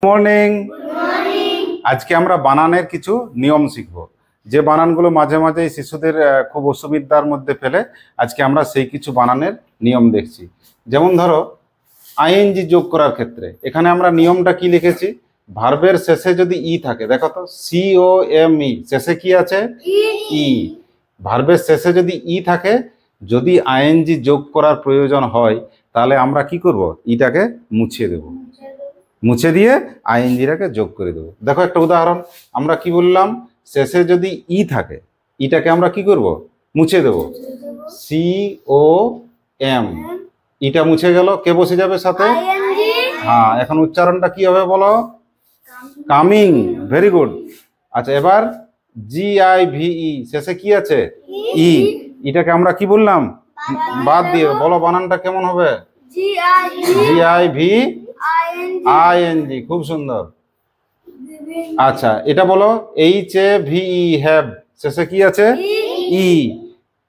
Morning. আজকে আমরা বানানের কিছু নিয়ম শিখব, যে বানানগুলো মাঝে মাঝে শিশুদের খুব অসুবিধার মধ্যে ফেলে। আজকে আমরা সেই কিছু বানানের নিয়ম দেখছি। যেমন ধরো আইএনজি যোগ করার ক্ষেত্রে এখানে আমরা নিয়মটা কি লিখেছি, ভার্বের শেষে যদি ই থাকে, দেখো তো COME শেষে কি আছে ই। ভার্বের শেষে যদি ই থাকে, যদি আইএনজি যোগ করার প্রয়োজন হয় তাহলে আমরা কি করব, ইটাকে মুছিয়ে দেব, মুছে দিয়ে আইএনজিটাকে যোগ করে দেবো। দেখো একটা উদাহরণ, আমরা কি বললাম, শেষে যদি ই থাকে, ইটাকে আমরা কি করব, মুছে দেব, COM, ইটা মুছে গেল, কে বসে যাবে সাথে, হ্যাঁ। এখন উচ্চারণটা কি হবে বলো, কামিং। Very good. আচ্ছা, এবার GIVE শেষে কি আছে ই, এটাকে আমরা কি বললাম, বাদ দিয়ে বলো, বানানটা কেমন হবে, GIVING। খুব সুন্দর। আচ্ছা, এটা বলো HAVE হ্যাভ শেষে কি আছে ই।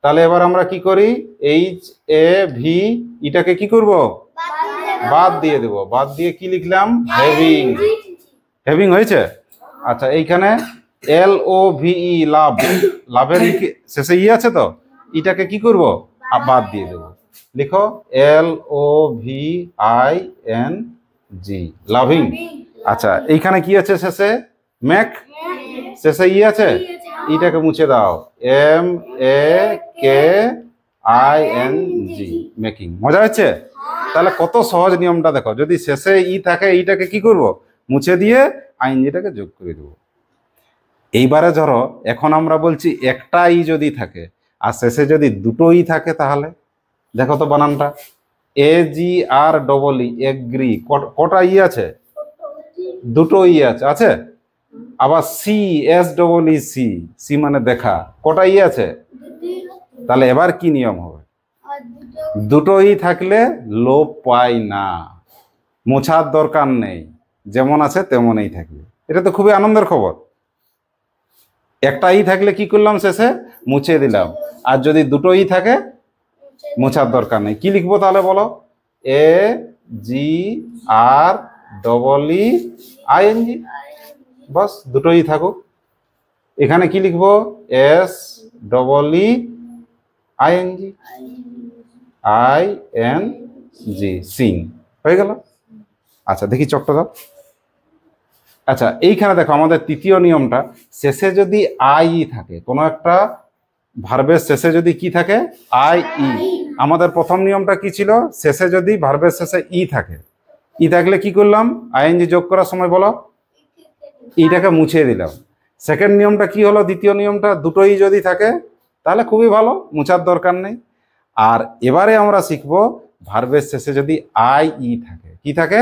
তাহলে এবার আমরা কি করি, HAV এটাকে কি করব, বাদ দিয়ে দেব, বাদ দিয়ে কি লিখলাম, হ্যাভিং। হ্যাভিং হয়েছে। আচ্ছা, এইখানে LOVE লাভ, লাভের শেষে ই আছে তো, এটাকে কি করব, বাদ দিয়ে দেব, লিখো LOVING, লাভিং। আচ্ছা, এইখানে কি আছে শেষে, ম্যাক শেষে ই আছে, এটাকে মুছে দাও, MAKING, মেকিং। মজা হচ্ছে? তাহলে কত সহজ নিয়মটা দেখো, যদি শেষে ই থাকে এইটাকে কি করব, মুছে দিয়ে আইনজিটাকে যোগ করে দেবো। এইবারে ধরো এখন আমরা বলছি একটা ই যদি থাকে আর শেষে যদি দুটো ই থাকে, তাহলে দেখো তো বানানটা, AGREE এগ্রি, কটা ই আছে, দুটো ই আছে, আছে। আবার CSEEC মানে দেখা, কটা ই আছে, তাহলে এবার কি নিয়ম হবে, দুটো ই থাকলে লোপ পায় না, মোছার দরকার নেই, যেমন আছে তেমনই থাকবে। এটা তো খুবই আনন্দের খবর। একটা ই থাকলে কি করলাম, শেষে মুছে দিলাম, আর যদি দুটো ই থাকে মোছার দরকার নেই। কি লিখবো তাহলে বলো, AGREEING, বাস দুটোই থাকুক। এখানে কি লিখবো, SEEING, সিং, হয়ে গেল। আচ্ছা, দেখি চকটা দাও। আচ্ছা, এইখানে দেখো আমাদের তৃতীয় নিয়মটা, শেষে যদি আই থাকে, কোনো একটা ভার্বের শেষে যদি কি থাকে, IE। আমাদের প্রথম নিয়মটা কি ছিল, শেষে যদি ভার্বের শেষে ই থাকে, ই থাকলে কি করলাম, আইএনজি যোগ করার সময় বলো, ইটাকে মুছে দিলাম। সেকেন্ড নিয়মটা কি হলো, দ্বিতীয় নিয়মটা, দুটোই যদি থাকে তাহলে খুবই ভালো, মুছার দরকার নেই। আর এবারে আমরা শিখবো ভার্বের শেষে যদি IE থাকে, কি থাকে,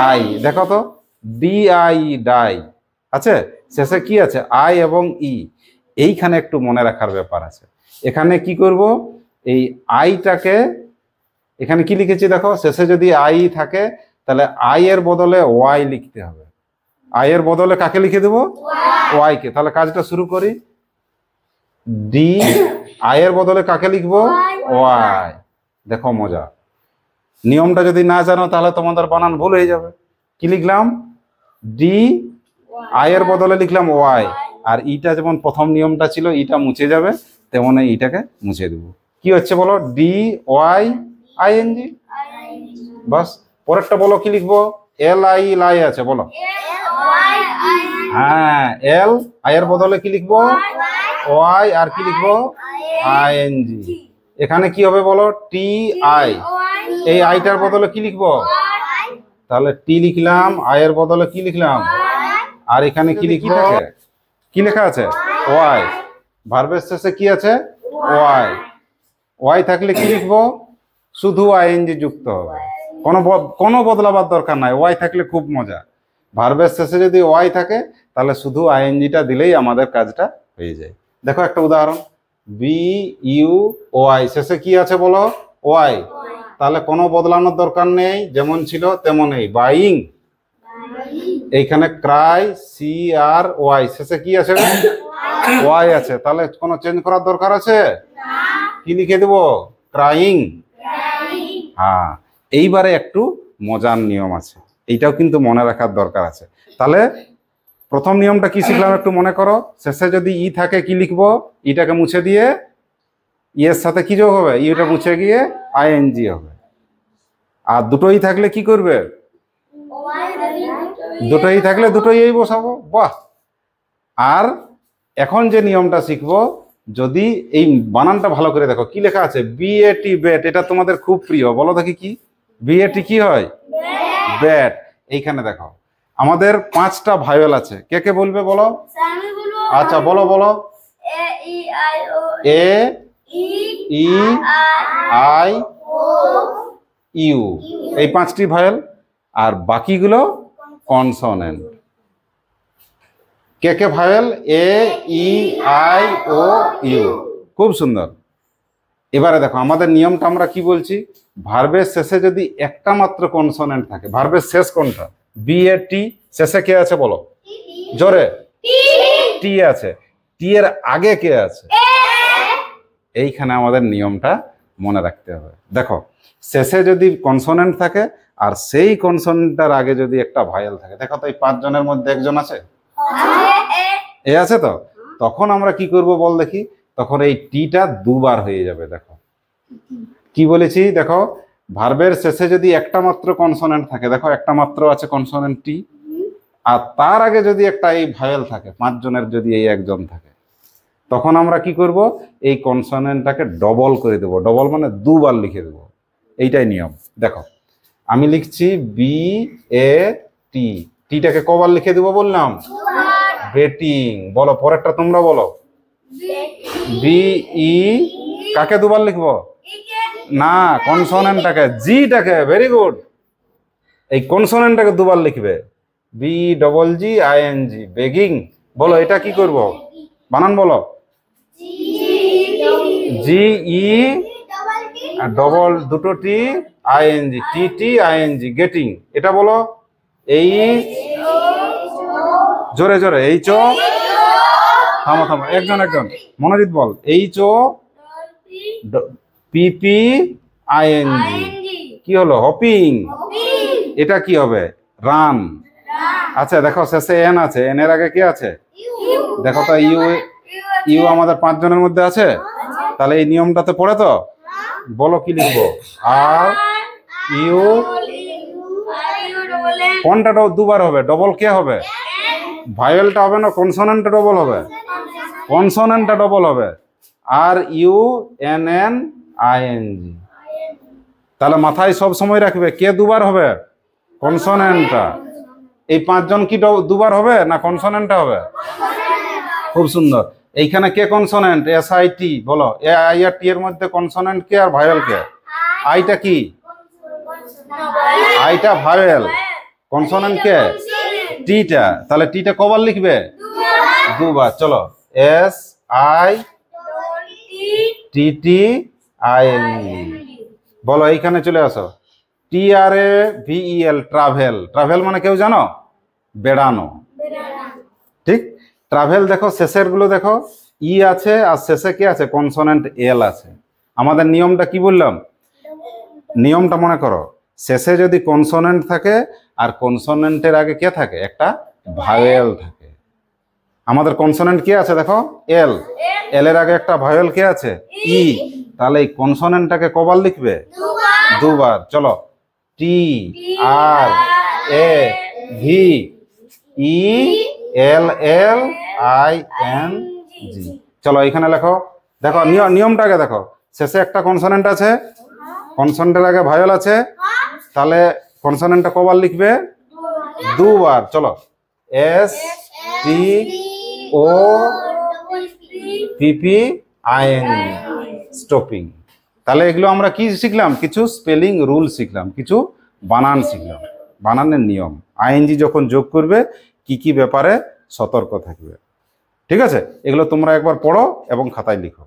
আই। দেখো তো DIE, ডাই আছে, শেষে কি আছে, আই এবং ই। এইখানে একটু মনে রাখার ব্যাপার আছে। এখানে কি করব, এই আইটাকে, এখানে কি লিখেছি দেখো, শেষে যদি আই থাকে তাহলে আই এর বদলে ওয়াই লিখতে হবে। আই এর বদলে কাকে লিখে দেবো, ওয়াই কে। তাহলে কাজটা শুরু করি, ডি, আই এর বদলে কাকে লিখবো, ওয়াই। দেখো মজা। নিয়মটা যদি না জানো তাহলে তোমাদের বানান ভুল হয়ে যাবে। কি লিখলাম, ডি, আই এর বদলে লিখলাম ওয়াই, আর ইটা যেমন প্রথম নিয়মটা ছিল, ইটা মুছে যাবে, তেমন ইটাকে মুছে দেবো। কি হচ্ছে বলো, DYING, বাস। পরেরটা বলো, কি লিখবো, LI, লাই আছে, বলো, হ্যাঁ, এল, আই এর বদলে কি লিখবো, ওয়াই, আর কি লিখবো, ING। এখানে কি হবে বলো, TI, এই আইটার বদলে কি লিখবো, তাহলে টি লিখলাম, আই এর বদলে কি লিখলাম, আর এখানে কি লিখবো, কি লেখা আছে, ওয়াই। ভার্বের শেষে কি আছে, ওয়াই। ওয়াই থাকলে কি লিখবো, শুধু আইএনজি যুক্ত হবে, কোনো বদলাবার দরকার নাই। ওয়াই থাকলে খুব মজা। ভার্বের শেষে যদি ওয়াই থাকে তাহলে শুধু আইএনজিটা দিলেই আমাদের কাজটা হয়ে যায়। দেখো একটা উদাহরণ, BUOY শেষে কি আছে বলো, ওয়াই। তাহলে কোনো বদলানোর দরকার নেই, যেমন ছিল তেমনই, বাইং। এইখানে ক্রাই, CRY শেষে কি আছে, ওয়াই আছে, তাহলে কোনো চেঞ্জ করার দরকার আছে, কি লিখে দেবো, ক্রাইং। হ্যাঁ, এইবারে একটু মজার নিয়ম আছে। এইটাও কিন্তু মনে রাখার দরকার আছে। তাহলে প্রথম নিয়মটা কি শিখলাম একটু মনে করো, শেষে যদি ই থাকে কি লিখবো, ইটাকে মুছে দিয়ে এর সাথে কি যোগ হবে, ইটা মুছে গিয়ে আইএনজি হবে। আর দুটোই থাকলে কি করবে, দুটোই থাকলে দুটোই এই বসাবো, বাহ। আর এখন যে নিয়মটা শিখবো, যদি এই বানানটা ভালো করে দেখো, কি লেখা আছে বিএটি ব্যাট, এটা তোমাদের খুব প্রিয়, বলো দেখি কি বিএটি কি হয়, ব্যাট। এইখানে দেখো আমাদের 5টা ভাইওয়েল আছে, কে কে বলবে বলো, আচ্ছা বলো বলো, এ ই আই ইউ, এই 5টি ভাইওয়েল, আর বাকিগুলো কনসোনেন্ট। কে কে vowel, A E I O U, খুব সুন্দর। এবারে দেখো আমাদের নিয়মটা আমরা কি বলছি, ভার্বের শেষে যদি একটা মাত্র কনসোনেন্ট থাকে, ভার্বের শেষ কোনটা, বি এ টি, শেষে কে আছে বলো জোরে, টি আছে, টি এর আগে কে আছে, এইখানে আমাদের নিয়মটা মনে রাখতে হবে। দেখো শেষে যদি কনসোনেন্ট থাকে আর সেই কনসোনেন্টটার আগে যদি একটা ভাইয়েল থাকে, দেখো তো এই 5 জনের মধ্যে একজন আছে, এ আছে, তো তখন আমরা কি করব বল দেখি, তখন এই টিটা দুবার হয়ে যাবে। দেখো কি বলেছি, দেখো ভার্বের শেষে যদি একটা মাত্র কনসোনেন্ট থাকে, দেখো একটা মাত্র আছে কনসোনেন্ট টি, আর তার আগে যদি একটা এই ভাইয়েল থাকে, 5 জনের যদি এই একজন থাকে, তখন আমরা কি করব, এই কনসোনেন্টটাকে ডবল করে দেব, ডবল মানে দুবার লিখে দেব, এইটাই নিয়ম। দেখো আমি লিখছি বি এ টি, টিটাকে কবার লিখে দেবো বললাম, বেটিং। বলো পরেরটা তোমরা বলো, বি ই, কাকে দুবার লিখবো, না কনসোনেন্টটাকে, জিটাকে, ভেরি গুড, এই কনসোনেন্টটাকে দুবার লিখবে, B double G I N G, begging. বলো এটা কি করব, বানান বলো, জি ই ডবল দুটো T I N G, T T I N G, getting. এটা বলো, এই জোরে জোরে, এই চো, থামো থামো, একজন একজন, মনোজিৎ বল, এই চো পিপি আই এন জি, কি হলো, হপিং। এটা কি হবে, রান। আচ্ছা দেখো শেষে এন আছে, এন এর আগে কি আছে, দেখো তো ইউ, ইউ আমাদের 5 জনের মধ্যে আছে, তাহলে এই নিয়মটাতে পড়ে তো, বলো কি লিখবো, আর ইউ, কোনটা দুবার হবে, ডবল কে হবে, ভাইয়েলটা হবে না, কনসোনেন্টটা ডবল হবে, কনসোনেন্টটা ডবল হবে, are U N N I N জি। তাহলে মাথায় সব সময় রাখবে কে দুবার হবে, কনসোনেন্টটা। এই 5 জন কি দুবার হবে না কনসোনেন্টটা হবে, খুব সুন্দর। এইখানে কে কনসোনেন্ট, এস আই টি, বলো এ আই আর টি এর মধ্যে কনসোনেন্ট কে আর ভাইয়েল কে, আইটা কি, আইটা ভাইয়েল, কনসোনেন্ট কে টিটা, তাহলে টিটা কবার লিখবে, দুবার। চলো S I T T I N জি, বলো এইখানে চলে আসো, টি R A V E L, travel. Travel মানে কেউ জানো, বেড়ানো, ঠিক। ট্রাভেল দেখো শেষের গুলো দেখো, ই আছে আর শেষে কি আছে, কনসোনেন্ট এল আছে। আমাদের নিয়মটা কি বললাম, নিয়মটা মনে করো, শেষে যদি কনসোনেন্ট থাকে আর কনসোনেন্টের আগে কে থাকে, একটা ভাওয়েল থাকে। আমাদের কনসোনেন্ট কি আছে দেখো, এল, এল এর আগে একটা ভাওয়েল কে আছে, ই, তাহলে এই কনসোনেন্টটাকে কবার লিখবে, দুবার। চলো T R A V E L L I N G. চলো এখানে লেখো, দেখো নিয়মটাকে দেখো, শেষে একটা কনসোনেন্ট আছে, কনসোনেন্টের আগে ভাওয়েল আছে, তাহলে কনসোনেন্টটা কবার লিখবে, দুবার। চলো S T O P P I N G, stopping. তাহলে এগুলো আমরা কি শিখলাম, কিছু স্পেলিং রুল শিখলাম, কিছু বানান শিখলাম, বানানের নিয়ম, আইএনজি যখন যোগ করবে কি কি ব্যাপারে সতর্ক থাকবে। ঠিক আছে, এগুলো তোমরা একবার পড়ো এবং খাতায় লিখো।